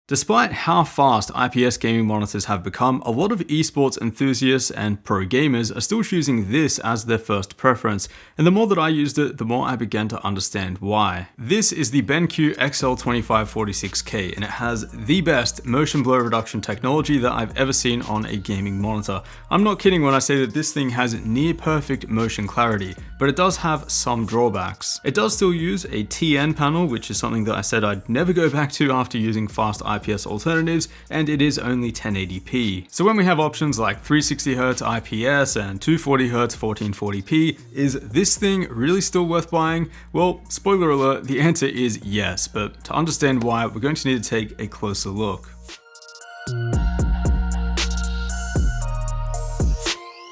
Despite how fast IPS gaming monitors have become, a lot of esports enthusiasts and pro gamers are still choosing this as their first preference, and the more that I used it, the more I began to understand why. This is the BenQ XL2546K, and it has the best motion blur reduction technology that I've ever seen on a gaming monitor. I'm not kidding when I say that this thing has near perfect motion clarity, but it does have some drawbacks. It does still use a TN panel, which is something that I said I'd never go back to after using fast IPS alternatives, and it is only 1080p. So when we have options like 360Hz IPS and 240Hz 1440p, is this thing really still worth buying? Well, spoiler alert, the answer is yes, but to understand why, we're going to need to take a closer look.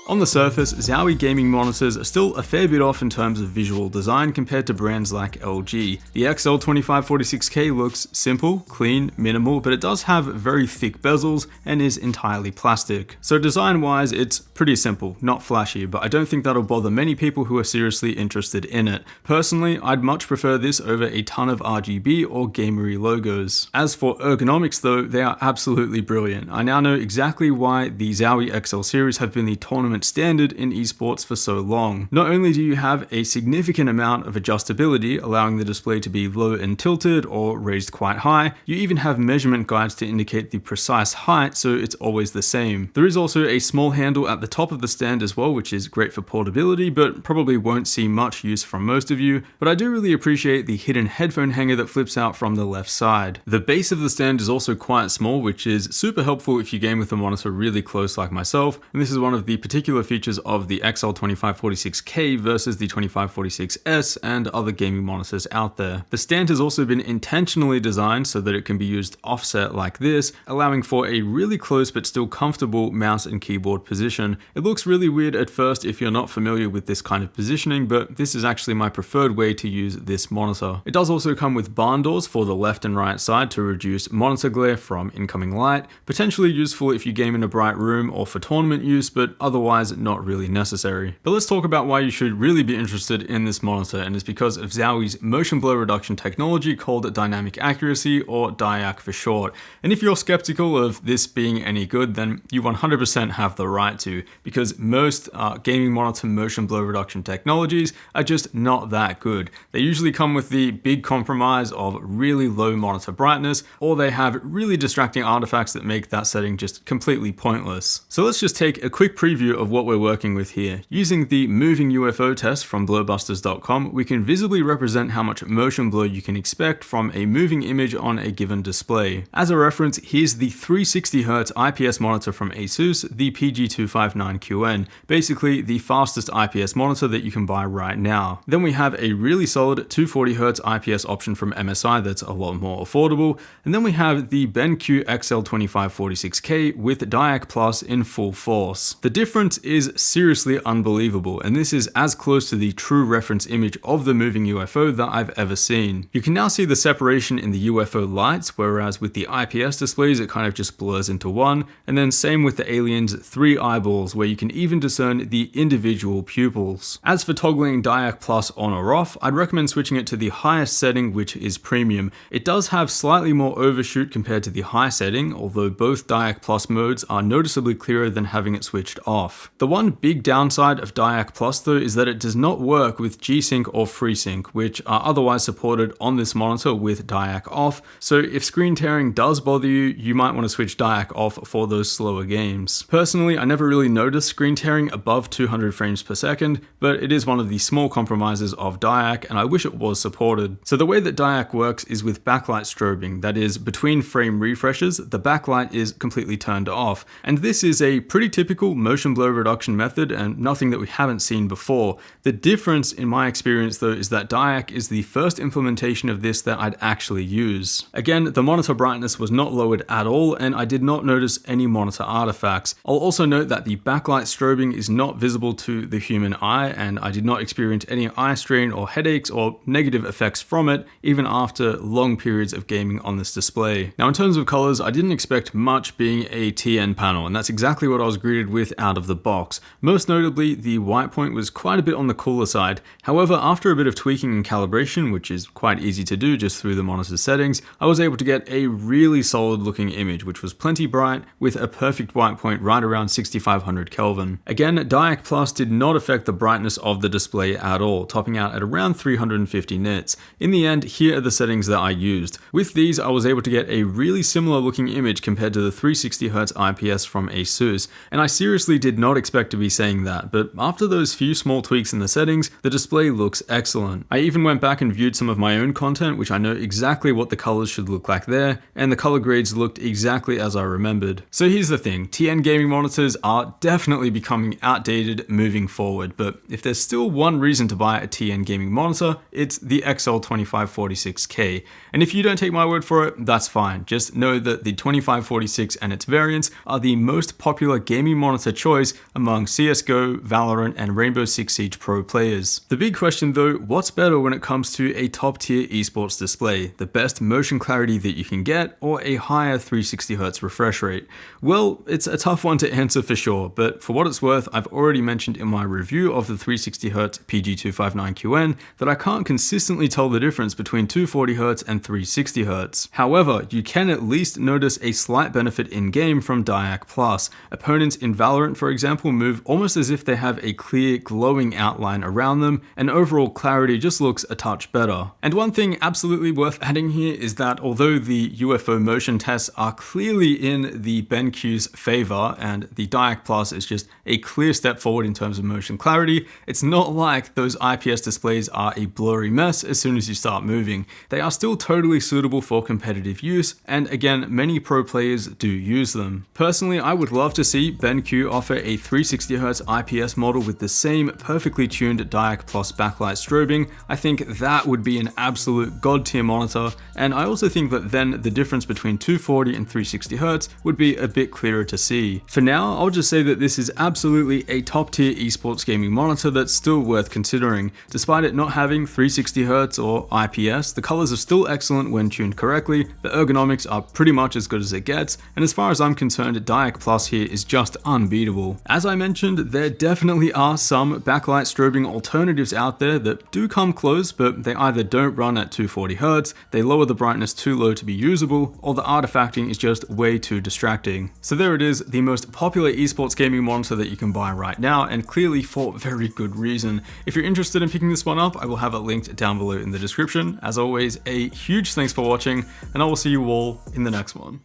On the surface, Zowie gaming monitors are still a fair bit off in terms of visual design compared to brands like LG. The XL2546K looks simple, clean, minimal, but it does have very thick bezels and is entirely plastic. So design-wise, it's pretty simple, not flashy, but I don't think that'll bother many people who are seriously interested in it. Personally, I'd much prefer this over a ton of RGB or gamery logos. As for ergonomics though, they are absolutely brilliant. I now know exactly why the Zowie XL series have been the tournament standard in esports for so long. Not only do you have a significant amount of adjustability, allowing the display to be low and tilted or raised quite high, you even have measurement guides to indicate the precise height, so it's always the same. There is also a small handle at the top of the stand as well, which is great for portability, but probably won't see much use from most of you, but I do really appreciate the hidden headphone hanger that flips out from the left side. The base of the stand is also quite small, which is super helpful if you game with the monitor really close like myself, and this is one of the particular features of the XL2546K versus the 2546S and other gaming monitors out there. The stand has also been intentionally designed so that it can be used offset like this, allowing for a really close but still comfortable mouse and keyboard position. It looks really weird at first if you're not familiar with this kind of positioning, but this is actually my preferred way to use this monitor. It does also come with barn doors for the left and right side to reduce monitor glare from incoming light, potentially useful if you game in a bright room or for tournament use, but otherwise not really necessary. But let's talk about why you should really be interested in this monitor, and it's because of Zowie's motion blur reduction technology called dynamic accuracy, or DIAC for short. And if you're skeptical of this being any good, then you 100% have the right to, because most gaming monitor motion blur reduction technologies are just not that good. They usually come with the big compromise of really low monitor brightness, or they have really distracting artifacts that make that setting just completely pointless. So let's just take a quick preview of what we're working with here. Using the moving UFO test from blurbusters.com, we can visibly represent how much motion blur you can expect from a moving image on a given display. As a reference, here's the 360Hz IPS monitor from ASUS, the PG259QN, basically the fastest IPS monitor that you can buy right now. Then we have a really solid 240Hz IPS option from MSI that's a lot more affordable, and then we have the BenQ XL2546K with DIAC Plus in full force. The difference is seriously unbelievable, and this is as close to the true reference image of the moving UFO that I've ever seen. You can now see the separation in the UFO lights, whereas with the IPS displays it kind of just blurs into one, and then same with the Alien's 3 eyeballs, where you can even discern the individual pupils. As for toggling DIAC Plus on or off, I'd recommend switching it to the highest setting, which is premium. It does have slightly more overshoot compared to the high setting, although both DIAC Plus modes are noticeably clearer than having it switched off. The one big downside of DIAC Plus though is that it does not work with G-Sync or FreeSync, which are otherwise supported on this monitor with DIAC off, so if screen tearing does bother you, you might want to switch DIAC off for those slower games. Personally, I never really noticed screen tearing above 200 frames per second, but it is one of the small compromises of DIAC, and I wish it was supported. So the way that DIAC works is with backlight strobing, that is, between frame refreshes, the backlight is completely turned off, and this is a pretty typical motion blur reduction method and nothing that we haven't seen before. The difference in my experience though is that DIAC is the first implementation of this that I'd actually use. Again, the monitor brightness was not lowered at all, and I did not notice any monitor artifacts. I'll also note that the backlight strobing is not visible to the human eye, and I did not experience any eye strain or headaches or negative effects from it, even after long periods of gaming on this display. Now in terms of colors, I didn't expect much being a TN panel, and that's exactly what I was greeted with out of the box. Most notably, the white point was quite a bit on the cooler side. However, after a bit of tweaking and calibration, which is quite easy to do just through the monitor settings, I was able to get a really solid looking image, which was plenty bright with a perfect white point right around 6500 Kelvin. Again, Diac Plus did not affect the brightness of the display at all, topping out at around 350 nits. In the end, here are the settings that I used. With these, I was able to get a really similar looking image compared to the 360Hz IPS from ASUS, and I seriously did not expect to be saying that, but after those few small tweaks in the settings, the display looks excellent. I even went back and viewed some of my own content, which I know exactly what the colors should look like there, and the color grades looked exactly as I remembered. So here's the thing, TN gaming monitors are definitely becoming outdated moving forward, but if there's still one reason to buy a TN gaming monitor, it's the XL2546K. And if you don't take my word for it, that's fine. Just know that the 2546 and its variants are the most popular gaming monitor choice among CSGO, Valorant, and Rainbow Six Siege Pro players. The big question though, what's better when it comes to a top tier esports display? The best motion clarity that you can get, or a higher 360Hz refresh rate? Well, it's a tough one to answer for sure, but for what it's worth, I've already mentioned in my review of the 360Hz PG259QN that I can't consistently tell the difference between 240Hz and 360Hz. However, you can at least notice a slight benefit in game from Diac Plus. Opponents in Valorant, for example, move almost as if they have a clear glowing outline around them, and overall clarity just looks a touch better. And one thing absolutely worth adding here is that although the UFO motion tests are clearly in the BenQ's favor, and the Diac Plus is just a clear step forward in terms of motion clarity, it's not like those IPS displays are a blurry mess as soon as you start moving. They are still totally suitable for competitive use, and again, many pro players do use them. Personally, I would love to see BenQ offer a 360Hz IPS model with the same perfectly tuned Diac Plus backlight strobing. I think that would be an absolute god tier monitor, and I also think that then the difference between 240 and 360Hz would be a bit clearer to see. For now, I'll just say that this is absolutely a top tier esports gaming monitor that's still worth considering. Despite it not having 360Hz or IPS, the colors are still excellent when tuned correctly, the ergonomics are pretty much as good as it gets, and as far as I'm concerned, Diac Plus here is just unbeatable. As I mentioned, there definitely are some backlight strobing alternatives out there that do come close, but they either don't run at 240Hz, they lower the brightness too low to be usable, or the artifacting is just way too distracting. So there it is, the most popular esports gaming monitor that you can buy right now, and clearly for very good reason. If you're interested in picking this one up, I will have it linked down below in the description. As always, a huge thanks for watching, and I will see you all in the next one.